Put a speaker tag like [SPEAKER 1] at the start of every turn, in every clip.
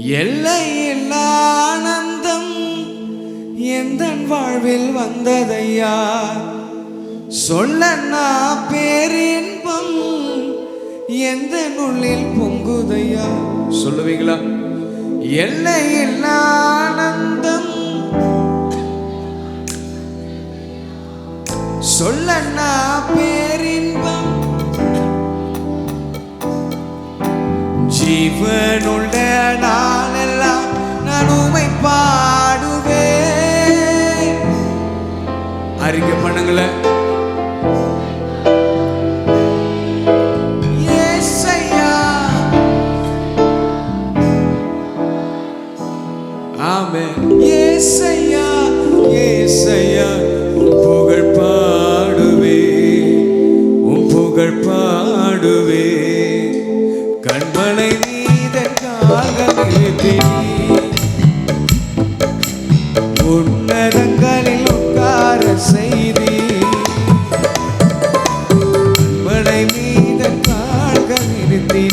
[SPEAKER 1] எல்லையில்லா ஆனந்தம் எந்தன் வாழ்வில் வந்ததையா, சொல்லன்னா பேரின்பம் எந்த உள்ளில் பொங்குதையா. சொல்லுவீங்களா? எல்லையில்லா ஆனந்தம் சொல்லன்னா பேரின்பம் ஜீவனுள்ள நாளெல்லாம் நான் உம்மை பாடுவேன். அறிக்கை பண்ணுங்களேன். ஏசையா ஆமென். ஏசையா ஏசையா புகழ் பாடுவே, உம் புகழ் பாடுவே. கண்மலை நீதற்காக நிறுத்தி உன்னதங்களில் உட்கார செய்தி. கண்மலை நீதற்காக நிறுத்தி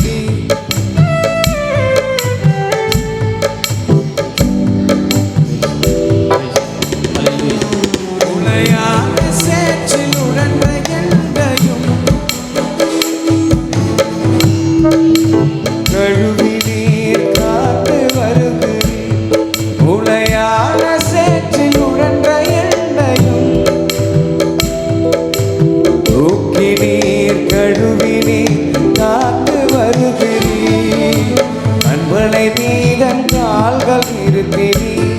[SPEAKER 1] உளையான சேற்றில் உடன்ற எண்டையும் கழுவி நீர் காத்து வருகிறீர். உளையான சேற்றில் உடன்ற எண்டையும் தூக்கி நீர் கழுவி நீர் காத்து வருகிறீர். அன்பளை நீதன் கால்கள் நிறுத்தினீர்.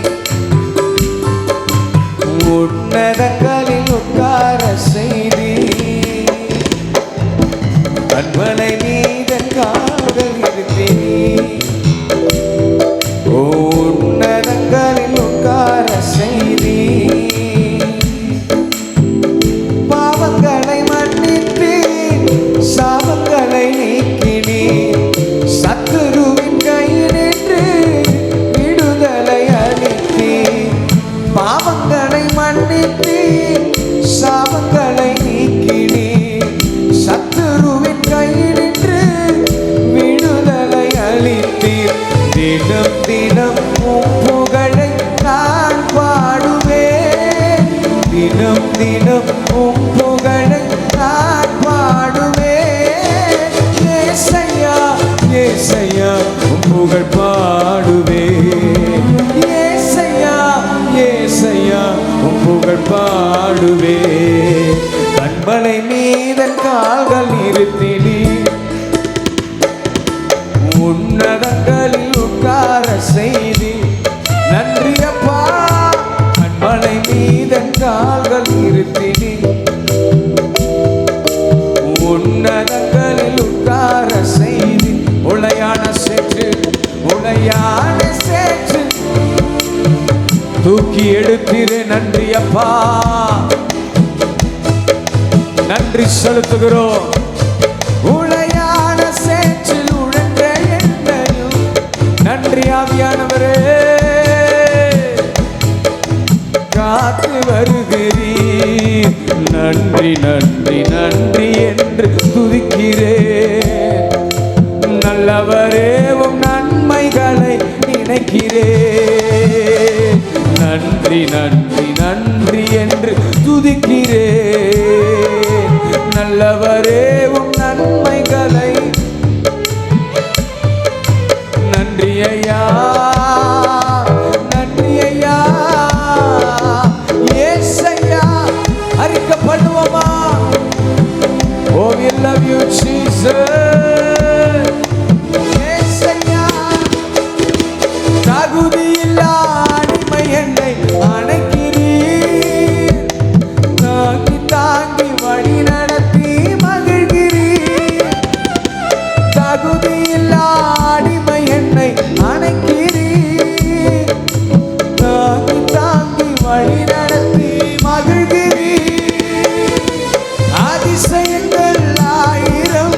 [SPEAKER 1] உன்னதங்களில் உட்கார செய்தி. அன்பளை நீதன் கால்கள் நிறுத்தினீர். உன்னதங்களில் உட்கார செய்தி. பாவங்களை மன்னித்தீர், சாபங்களை நீக்கினீர். சத்துருவின் கையினின்று விடுதலை அளித்தீர். பாவங்களை மன்னித்தீர், சாபங்களை நீக்கினீர். சத்துருவின் கையினின்று விடுதலை அளித்தீர். தினம் தினம் உம் புகழை நான் பாடுவேன். தினம் தினம் உம் புகழை நான் பாடுவேன். ஏசையா ஏசையா உம் புகழ் பாடுவேன். ஏசையா ஏசையா உம் புகழ் பாடுவேன். கண்மலை மீதன் கால்கள் நிறுத்தினீர். உன்னதங்களில் உட்கார செய்தி. நன்றி அப்பா. கண்மலை மீதன் கால்கள் நிறுத்தினீர். உன்னதங்களில் உட்கார செய்தி. உளையான சேற்று உளையான சேற்று தூக்கி எடுத்திரு. நன்றி அப்பா. நன்றி செலுத்துகிறோம். உளையான சேற்றில் உழன்ற எண்ணையும். நன்றி ஆவியானவரே. காத்து வருகிறீர். நன்றி நன்றி நன்றி என்று துதிக்கிறேன். நல்லவரே உம் நன்மைகளை நினைக்கிறேன். நன்றி நன்றி நன்றி என்று துதிக்கிறேன். நல்லவரே உம் நன்மைகளை. நன்றி ஐயா நன்றி ஐயா. ஏசையா அறிக்கை பண்ணுவோமா? Oh we love you Jesus. ஏசையா தகுதியில்லா அடிமை என்னை அணைக்கிறீர். தாங்கி தாங்கி வழி நடத்தி மகிழ்கிறீர். தகுதியில்லா அடிமை என்னை அணைக்கிறீர். தாங்கி தாங்கி வழி நடத்தி மகிழ்கிறீர். அதிசயங்கள் ஆயிரம்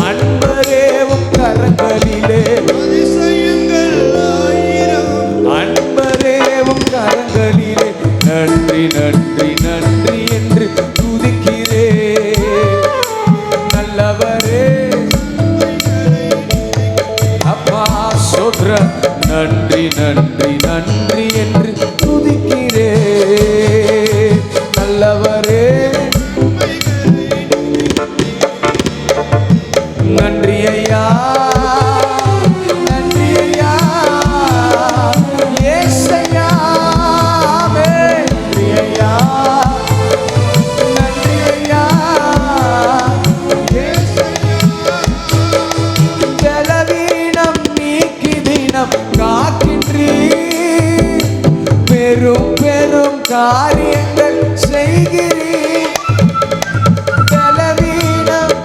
[SPEAKER 1] அன்பரேவும் கரங்களிலே. அதிசயங்கள் ஆயிரம் அன்பரேவும் கரங்களிலே. நன்றி நன்றி நன்றி என்று துதிக்கிறேன். நல்லவரே அப்பா சோத்ர நன்றி நன்றி நன்றி என்று துதிக்கிறே. நல்லவரே நன்றி ஐயா, நன்றி ஐயா, ஏசையா, நன்றி ஐயா, நன்றி ஐயா, பலவீனம் நீக்கி தினம் காக்கின்றீர், பெரும் பெரும் காரியங்கள் செய்கிறீர். பலவீனம்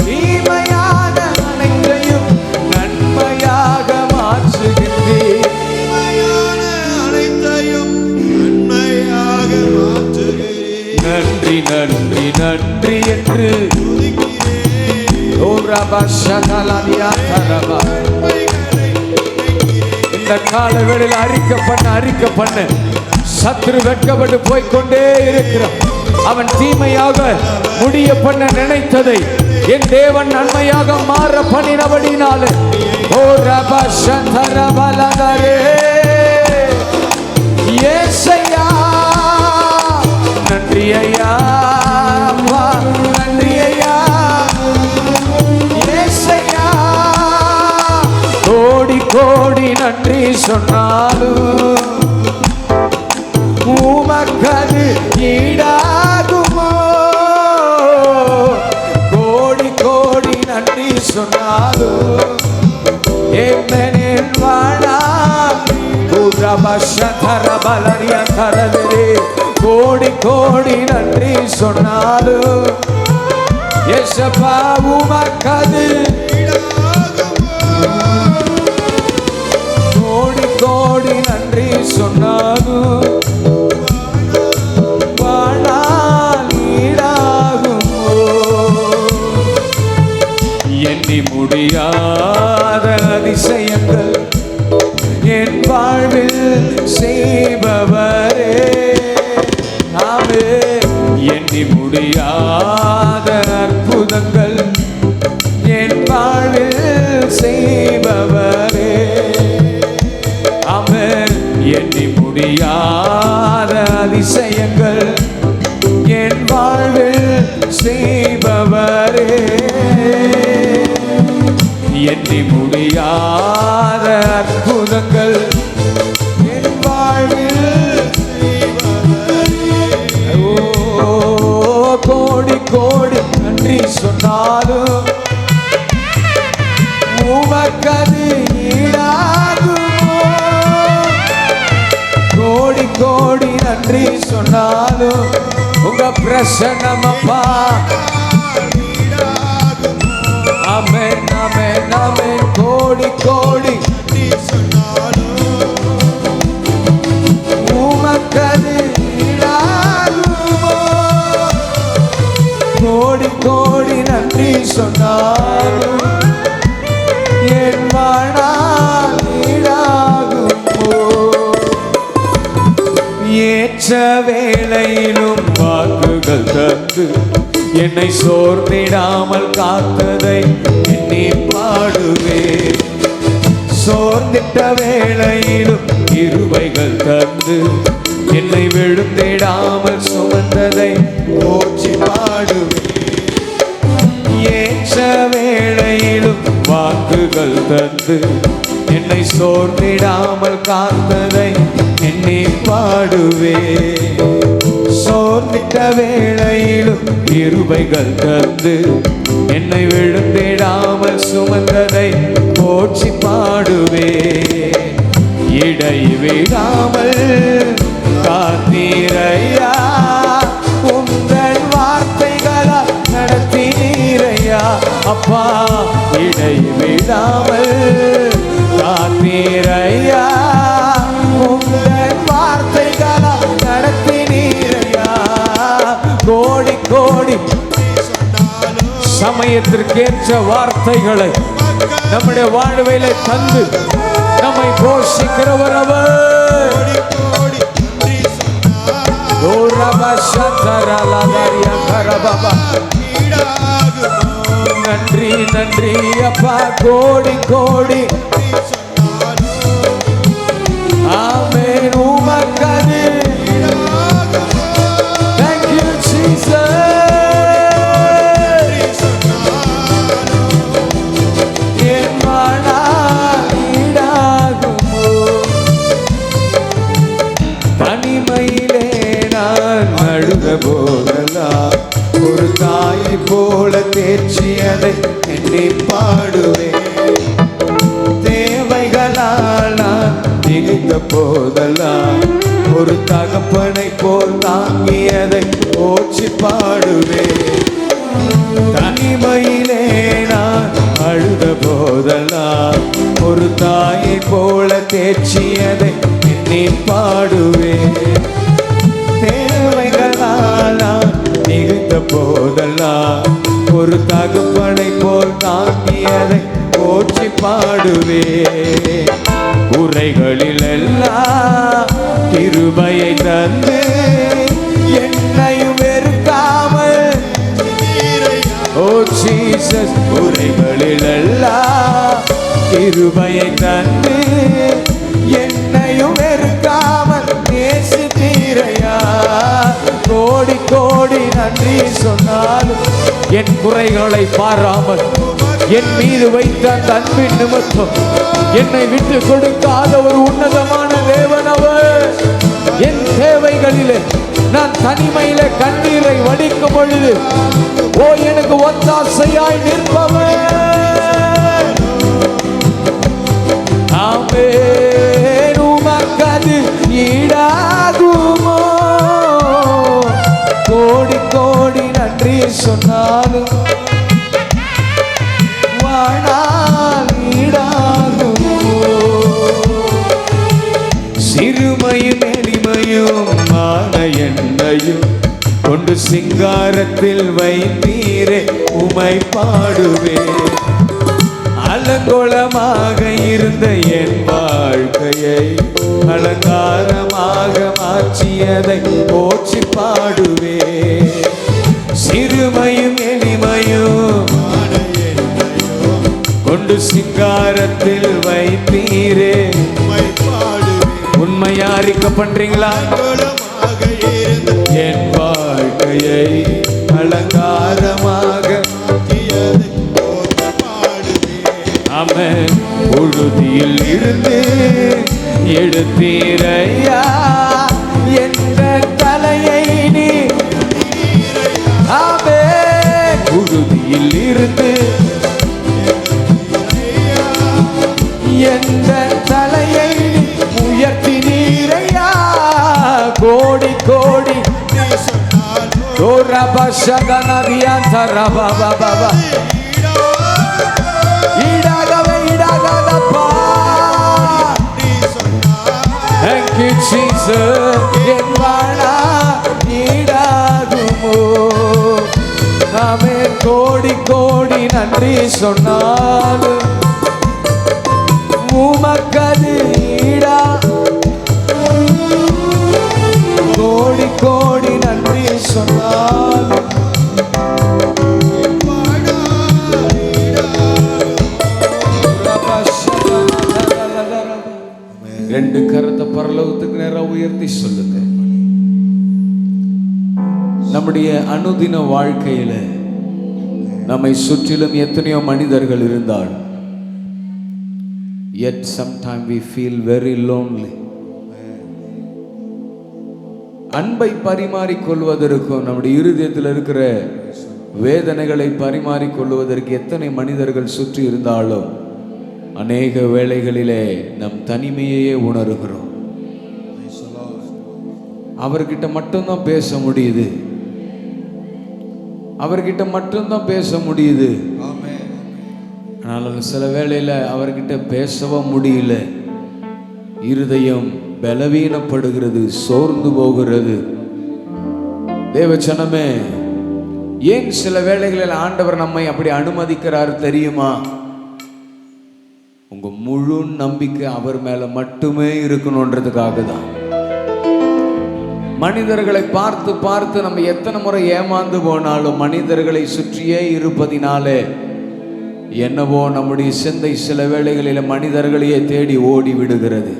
[SPEAKER 1] தீமையான அனைத்தையும் நன்மையாக மாற்றுகின்றீர். நன்றி நன்றி நன்றி என்று இந்த காலங்களில் அறிக்கை பண்ண சத்துரு வெட்கப்பட்டு போய்கொண்டே இருக்கிறான். அவன் தீமையாக முடிய பண்ண நினைத்ததை என் தேவன் நன்மையாக மாற பண்ணினபடினாலே ஓ ரபா சந்தரபலகரே ஏசையா நன்றி ஐயா, நன்றி ஐயா, ஏசையா கோடி கோடி நன்றி சொன்னாலும் உமக்கது ஈடாகுமோ. கோடி கோடி நன்றி சொன்னாலும் என் வாடா கோடி கோடி நன்றி சொன்னாலும் ஏசப்பா உமக்கது கோடி கோடி நன்றி சொன்னாலும் எண்ணி முடியாத அதிசயங்கள் என் வாழ்வில் செய்பவரே. நாமே எண்ணி முடியாத அற்புதங்கள் என் வாழ்வில் செய்பவரே. ஆமென். எண்ணி முடியாத அதிசயங்கள் என் வாழ்வில் செய்பவரே. எண்ணி முடியாத அற்புதங்கள் என் வாழ்வில் செய்பவரே. ஓ கோடி கோடி நன்றி சொன்னாலும் உமக்கது ஈடாகுமோ. கோடி கோடி நன்றி சொன்னாலும் உங்க பிரசன்னம் அப்பா. ஆமென் ஆமென் ஆமென். கோடி கோடி நன்றி சொன்னாலும் உமக்கது ஈடாகுமோ. கோடி கோடி நன்றி சொன்னாலும் என் வாழ்நாள் ஈடாகுமோ. ஏற்ற வேளையிலும் வாக்குகள் தந்து என்னை சோர்ந்திடாமல் காத்ததை எண்ணி பாடுவேன். சோர்ந்திட்ட வேளையிலும் கிருபைகள் தந்து என்னை விழுந்திடாமல் சுமந்ததை போற்றி பாடுவேன். ஏற்ற வேளையிலும் வாக்குகள் தந்து என்னை சோர்ந்திடாமல் காத்ததை எண்ணி பாடுவேன். சோர்ந்திட்ட வேளையிலும் கிருபைகள் தந்து என்னை விழுந்திடாமல் சுமந்ததை போற்றி பாடுவேன். இடைவிடாமல் காத்தீரையா, உங்கள் வார்த்தைகளால் நடத்தினீரையா அப்பா. இடைவிடாமல் காத்தீரையா, உங்கள் வார்த்தைகளால் நடத்தினீரையா. கோடி கோடி சமயத்திற்கேற்ற வார்த்தைகளை நம்முடைய வாழ்வையில தந்து நம்மை போஷிக்கிறவர் அவர். நன்றி நன்றி அப்பா, கோடி கோடி ஆமென் உமக்கது. Thank you Jesus. என் மனம் ஈடாகுமோ, தனிமையிலே நான் அழுத போதெல்லாம் ஒரு தாயை போல தேர்ச்சியதை எண்ணி பாடுவேன். தேவைகளால் நான் திகைத்த போதெல்லாம் ஒரு தகப்பனை போல் தாங்கியதை போற்றி பாடுவேன். தனிமையிலே நான் அழுத போதெல்லாம் ஒரு தாயை போல தேர்ச்சியதை எண்ணி பாடுவேன். தேவைகளால் நான் திகைத்த போதெல்லாம் ஒரு தகப்பனை போல் தாங்கியதை போற்றி பாடுவேன். குறைகளில் எல்லாம் கிருபையை தந்து என்னையும் வெறுக்காமல், ஓ ஜீசஸ், குறைகளில் எல்லாம் கிருபையை தந்து என்னையும் வெறுக்காமல் நேசித்தீரையா. கோடி கோடி நன்றி சொன்னாலும் என் குறைகளை பாராமல் என் மீது வைத்த அந்த அன்பின் நிமித்தம் என்னை விட்டு கொடுக்காத ஒரு உன்னதமான தேவன் அவர். என் தேவைகளிலே நான் தனிமையிலே கண்ணீரை வடிக்கும் பொழுது ஓ எனக்கு ஒத்தாசையாய் நிற்பவர். ஆமென் உமக்கது ஈடாகுமோ, கோடி கோடி நன்றி சொன்னாலும் சிறுமையும் எளிமையும் மான என்னையும் கொண்டு சிங்காரத்தில் வைத்தீரே உமை பாடுவேன். அலங்கோலமாக இருந்த என் வாழ்க்கையை அலங்காரமாக மாற்றியதை போற்றி பாடுவேன். சிறுமையும் எளிமையும் கொண்டு சிங்காரத்தில் வைத்தீரே உண்மையா அறிக்கை பண்றீங்களா? என் வாழ்க்கையை அலங்காரமாக ஆமென் புழுதியில் இருந்து எடுத்தீரையா என்ற தலையை நீ. ஆமென் புழுதியில் இருந்து என்ற தலையை உயர்த்தி நீரையா. கோடி கோடி ஈடாகவே ஈடாகாதப்பா. Thank you Jesus. என் வாழா ஈடாகுமோ, ஆமென் கோடி கோடி நன்றி சொன்னாலும் உமக்கது ஈடா. கோடி கோடி நன்றி சொன்னாலும் ரெண்டு கரத்தை பரலோகத்துக்கு நேரம் உயர்த்தி சொல்லுங்க. நம்முடைய அனுதின வாழ்க்கையில நம்மை சுற்றிலும் எத்தனையோ மனிதர்கள் இருந்தால் yet sometimes we feel very lonely. அன்பை பரிமாறிக்கொள்வதற்கும் நம்முடைய இருதயத்தில் இருக்கிற வேதனைகளை பரிமாறிக்கொள்வதற்கு எத்தனை மனிதர்கள் சுற்றி இருந்தாலும் அநேக வேளைகளிலே நம் தனிமையே உணர்கிறோம். அவர்கிட்ட மட்டும்தான் பேச முடியுது, அவர்கிட்ட மட்டும்தான் பேச முடியுது. ஆனால் சில வேளையில் அவர்கிட்ட பேசவும் முடியல, இருதயம் பலவீனப்படுகிறது, சோர்ந்து போகிறது. தேவச்சனமே, ஏன் சில வேளைகளில் ஆண்டவர் நம்மை அப்படி அனுமதிக்கிறார் தெரியுமா? உங்க முழு நம்பிக்கை அவர் மேல மட்டுமே இருக்கணும்ன்றதுக்காக தான். மனிதர்களை பார்த்து பார்த்து நம்ம எத்தனை முறை ஏமாந்து போனாலும் மனிதர்களை சுற்றியே இருப்பதினாலே என்னவோ நம்முடைய சிந்தை சில வேளைகளில் மனிதர்களையே தேடி ஓடி விடுகிறது.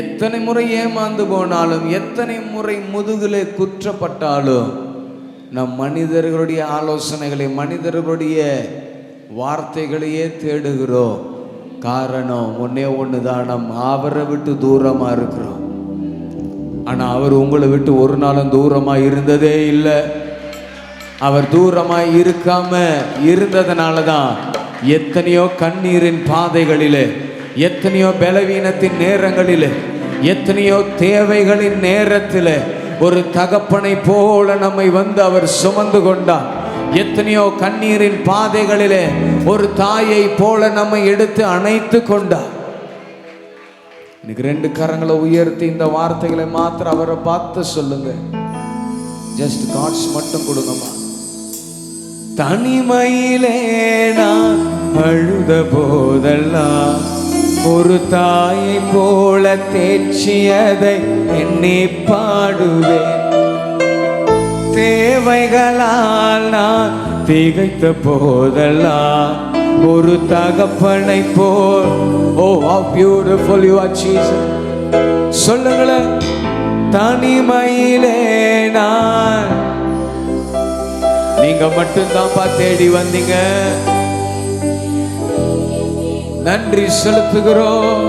[SPEAKER 1] எத்தனை முறை ஏமாந்து போனாலும், எத்தனை முறை முதுகிலே குற்றப்பட்டாலும் நம் மனிதர்களுடைய ஆலோசனைகளை, மனிதர்களுடைய வார்த்தைகளையே தேடுகிறோம். காரணம் ஒன்னே ஒண்ணுதான், நம் அவரை விட்டு தூரமா இருக்கிறோம். ஆனா அவர் உங்களை விட்டு ஒரு நாளும் தூரமா இருந்ததே இல்லை. அவர் தூரமாய் இருக்காம இருந்ததுனால தான் எத்தனையோ கண்ணீரின் பாதைகளிலே, எத்தனையோ பலவீனத்தின் நேரங்களிலே, எத்தனையோ தேவைகளின் நேரத்தில் ஒரு தகப்பனை போல நம்மை வந்து அவர் சுமந்து கொண்டார். எத்தனையோ கண்ணீரின் பாதைகளிலே ஒரு தாயை போல நம்மை எடுத்து அணைத்து கொண்டார். இன்னைக்கு 2 கரங்களை உயர்த்தி இந்த வார்த்தைகளை மாத்திரம் அவரை பார்த்து சொல்லுங்க. ஜஸ்ட் காட்ஸ் மட்டும் கொடுங்கம்மா. தனிமையிலே நான் அழுத போதெல்லாம் ஒரு தாயை போல தேற்றியதை எண்ணி பாடுவேன். தேவைகளால் நான் திகைத்த போதெல்லாம் ஒரு தகப்பனை போல். ஓ how beautiful you are Jesus. சொல்லுங்களேன். தனிமையிலே நான், நீங்க மட்டும்தான்ப்பா தேடி வந்தீங்க. நன்றி செலுத்துகிறோம்.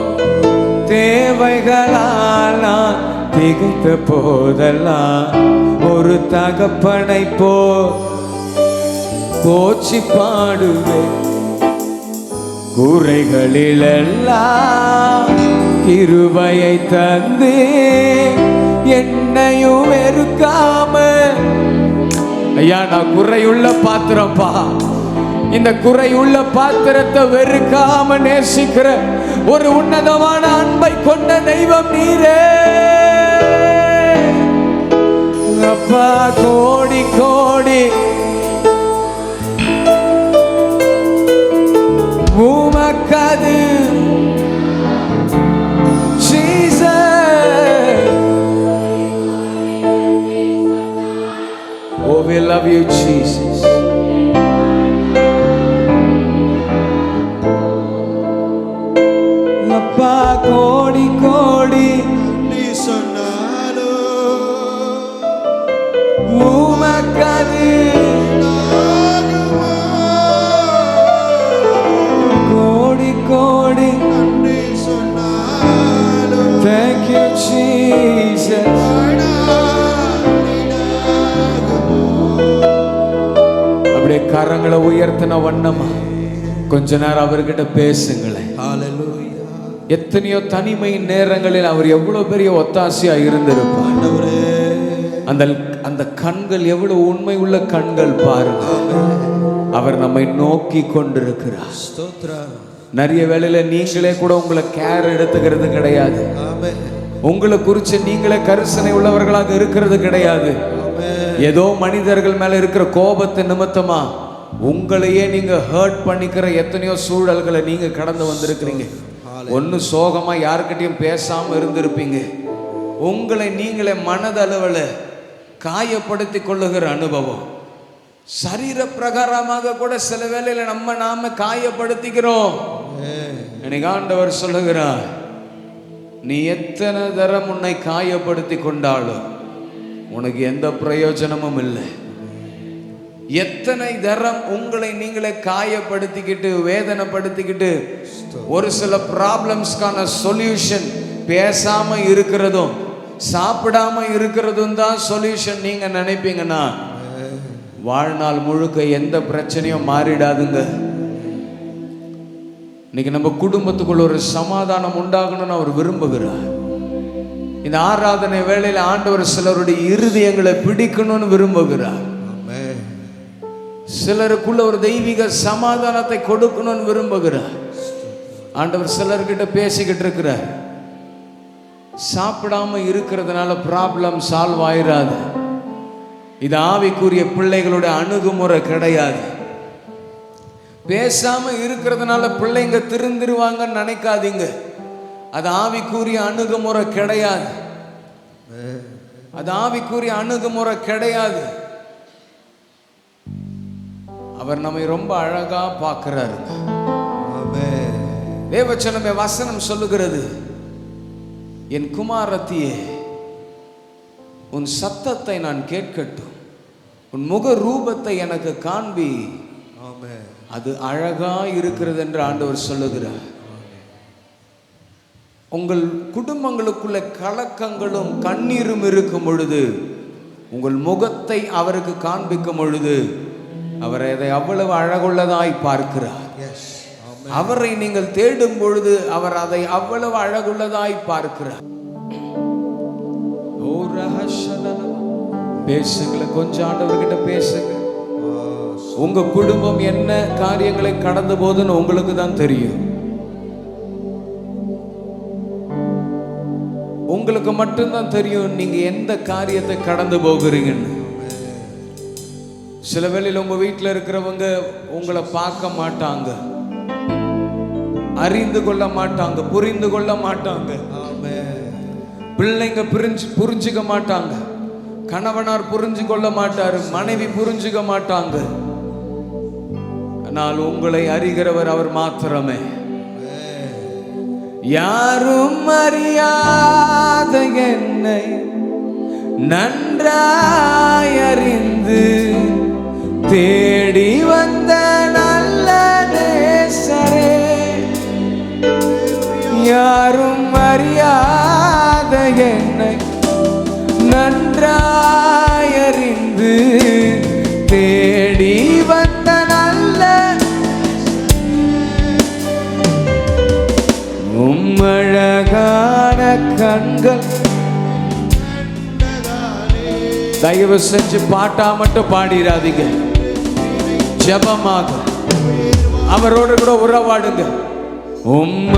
[SPEAKER 1] தேவைகளால் நான் திகைத்த போதெல்லாம் ஒரு தகப்பனை போற்றி பாடுவேன். குறைகளிலெல்லாம் கிருபையை தந்து என்னையும் வெறுக்காம. ஐயா, நான் குறையுள்ள பாத்திரப்பா. இந்த குறையுள்ள பாத்திரத்தை வெறுக்காம நேசிக்கிற ஒரு உன்னதமான அன்பை கொண்ட தெய்வம் நீரே அப்பா. கோடி கோடி உமக்கது Oh, we love you, Jesus. அப்பா கோடி கோடி நீ சொன்னாலோ உமக்கது கோடி கோடி நீ சொன்னாலோ. Thank you, Jesus. கரங்களை உயர்த்தின வண்ணமா கொஞ்ச நேரம் அவர்கிட்ட பேசுங்களேன். ஹல்லேலூயா. எத்தனையோ தனிமை நேரங்களில் அவர் எவ்வளவு பெரிய ஒத்தாசையா இருந்திருப்பார். அந்த கண்கள் எவ்வளவு உண்மை உள்ள கண்கள் பாருங்க. அவர் நம்மை நோக்கி கொண்டிருக்கிறார். நிறைய வேளையில நீங்களே கூட உங்களை கேர் எடுத்துக்கிறது கிடையாது. உங்களை குறித்து நீங்களே கரிசனை உள்ளவர்களாக இருக்கிறது கிடையாது. ஏதோ மனிதர்கள் மேல இருக்கிற கோபத்தை நிமித்தமா உங்களையே நீங்க ஹர்ட் பண்ணிக்கிற எத்தனையோ சூழல்களை நீங்க கடந்து வந்திருக்கிறீங்க. ஒன்னு சோகமா யாருக்கிட்டையும் பேசாம இருந்திருப்பீங்க. உங்களை நீங்களே மனதளவில் காயப்படுத்தி கொள்ளுகிற அனுபவம். சரீர பிரகாரமாக கூட சில வேளையில நாம காயப்படுத்திக்கிறோம். எனக்கு ஆண்டவர் சொல்லுகிறார், நீ எத்தனை தரம் உன்னை காயப்படுத்தி கொண்டாலும் உனக்கு எந்த பிரயோஜனமும் இல்லை. எத்தனை தரம் உங்களை நீங்களே காயப்படுத்திக்கிட்டு வேதனைப்படுத்திக்கிட்டு ஒரு சில ப்ராப்ளம்ஸ்க்கான சொல்யூஷன் பேசாம இருக்கிறதும் சாப்பிடாம இருக்கிறதும் தான் சொல்யூஷன் நீங்க நினைப்பீங்கன்னா வாழ்நாள் முழுக்க எந்த பிரச்சனையும் மாறிடாதுங்க. இன்னைக்கு நம்ம குடும்பத்துக்குள்ள ஒரு சமாதானம் உண்டாகணும்னு அவர் விரும்புகிறார். இந்த ஆராதனை வேளையில ஆண்டவர் சிலருடைய இருதயங்களை பிடிக்கணும்னு விரும்புகிறார். சிலருக்குள்ள ஒரு தெய்வீக சமாதானத்தை கொடுக்கணும்னு விரும்புகிறார். ஆண்டவர் சிலர்கிட்ட பேசிக்கிட்டு இருக்கிறார். சாப்பிடாம இருக்கிறதுனால ப்ராப்ளம் சால்வ் ஆயிராது. இது ஆவிக்குரிய பிள்ளைகளுடைய அணுகுமுறை கிடையாது. பேசாம இருக்கிறதுனால பிள்ளைங்க திருந்திருவாங்கன்னு நினைக்காதீங்க. அது ஆவிக்குரிய அணுகுமுறை கிடையாது. அது ஆவிக்குரிய அணுகுமுறை கிடையாது. அவர் நம்மை ரொம்ப அழகா பார்க்கிறாரு. தேவச்சனமே வசனம் சொல்லுகிறது, என் குமாரத்தியே உன் சத்தத்தை நான் கேட்கட்டும், உன் முக ரூபத்தை எனக்கு காண்பி, அது அழகா இருக்கிறது என்று ஆண்டவர் சொல்லுகிறார். உங்கள் குடும்பங்களுக்குள்ள கலக்கங்களும் கண்ணீரும் இருக்கும் பொழுது, உங்கள் முகத்தை அவருக்கு காண்பிக்கும் பொழுது, அவர் அதை அவ்வளவு அழகுள்ளதாய் பார்க்கிறார். அவரை நீங்கள் தேடும் பொழுது அவர் அதை அவ்வளவு அழகுள்ளதாய் பார்க்கிறார். பேசுங்கள, கொஞ்சம் ஆண்டவர்கிட்ட பேசுங்க. உங்க குடும்பம் என்ன காரியங்களை கடந்து போதுன்னு உங்களுக்கு தான் தெரியும். உங்களுக்கு மட்டும்தான் தெரியும் நீங்க எந்த காரியத்தை கடந்து போகிறீங்கன்னு. சில வேளையில் உங்க வீட்டில் இருக்கிறவங்க உங்களை பார்க்க மாட்டாங்க, அறிந்து கொள்ள மாட்டாங்க, புரிந்து கொள்ள மாட்டாங்க. பிள்ளைங்க புரிஞ்சுக்க மாட்டாங்க, கணவனார் புரிஞ்சு கொள்ள மாட்டாரு, மனைவி புரிஞ்சுக்க மாட்டாங்க. ஆனால் உங்களை அறிகிறவர் அவர் மாத்திரமே. யாரும் அறியாத என்னை நன்றாய் அறிந்து தேடி வந்த நல்ல நேசரே, யாரும் அறியாத என்னை நன்றாய் அறிந்து தேடி வந்த நல்ல அழகான கண்கள். தயவு செஞ்சு பாட்டா மட்டும் பாடிடாதீங்க, ஜெபமாக அவரோடு கூட உறவாடுங்க.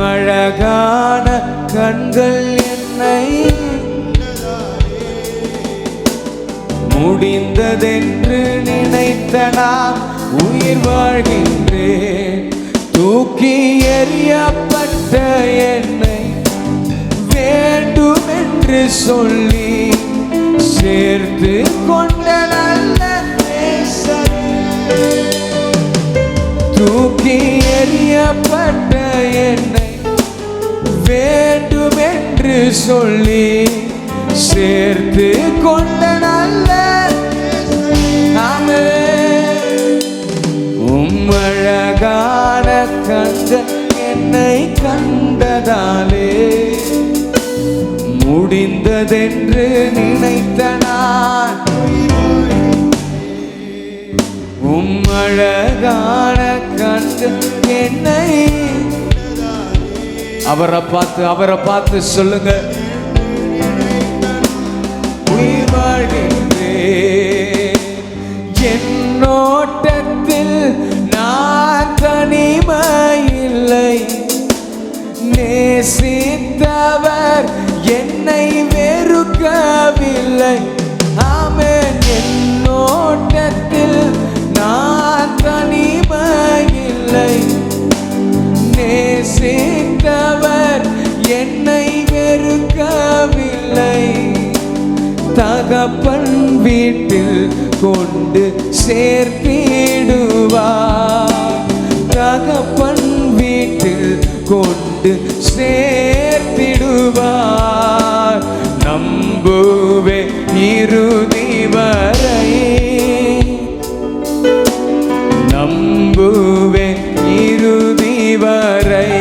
[SPEAKER 1] அழகான கண்கள் என்னை முடிந்ததென்று நினைத்த நான் உயிர் வாழ்கின்றேன். தூக்கி எறியப்பட்ட என்னை வேண்டும் என்று சொல்லி சேர்த்து கொண்ட நல்ல நேசரே, தூக்கி எறியப்பட்ட என்னை வேண்டும் என்று சொல்லி சேர்த்து கொண்ட நல்ல அழகான கண்கள் என்னை கண்டதாலே முடிந்ததென்று நினைத்த நான் அழகான கண்கள் என்னை. அவரை பார்த்து சொல்லுங்க, உயிர் வாழ்கின்றேன். என்னோட்டத்தில் நான் தனிமையில்லை, நேசித்தவர் என்னை வெறுக்கவில்லை. ஆமென். என்னோட்டத்தில் நான் தனிமையில்லை, நேசித்தவர் என்னை வெறுக்கவில்லை. தகப்பன் வீட்டில் கொண்டு சேர்த்திடுவார், தகப்பன் வீட்டில் கொண்டு சேர்த்திடுவார். நம்புவே இறுதி வரை, நம்புவே இறுதி வரை.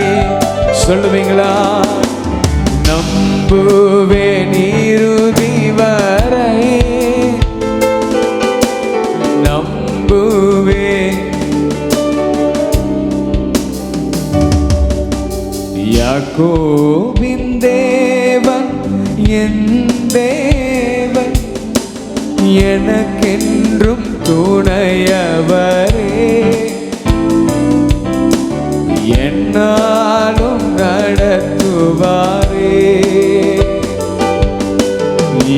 [SPEAKER 1] சொல்லுவீங்களா? நம்புவே இறுதி வரை, நம்புவே. யாக்கோபின் தேவன் என் தேவன், எனக்கென்றும் துணையவரே, என்னாலும் நடத்துவாரே.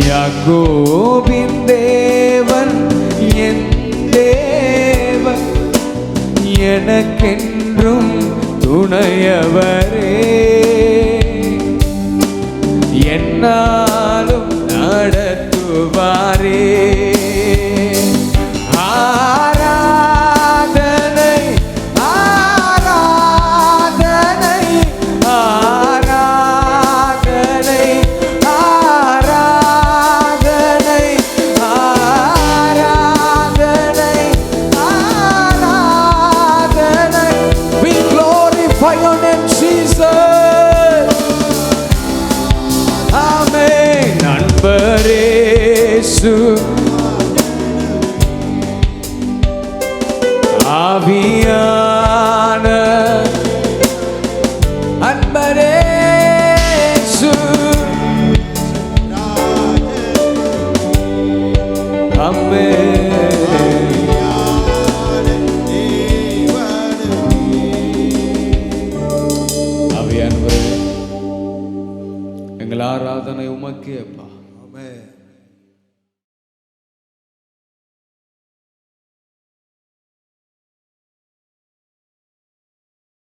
[SPEAKER 1] யாக்கோபின் தேவன் என் தேவன், எனக்கென்றும் துணையவரே, என்னாலும் ஆவியான அன்பரேசு அம்மே ஆவியானவரே, எங்கள் ஆராதனை உமக்கே அப்பா. ஆமென்.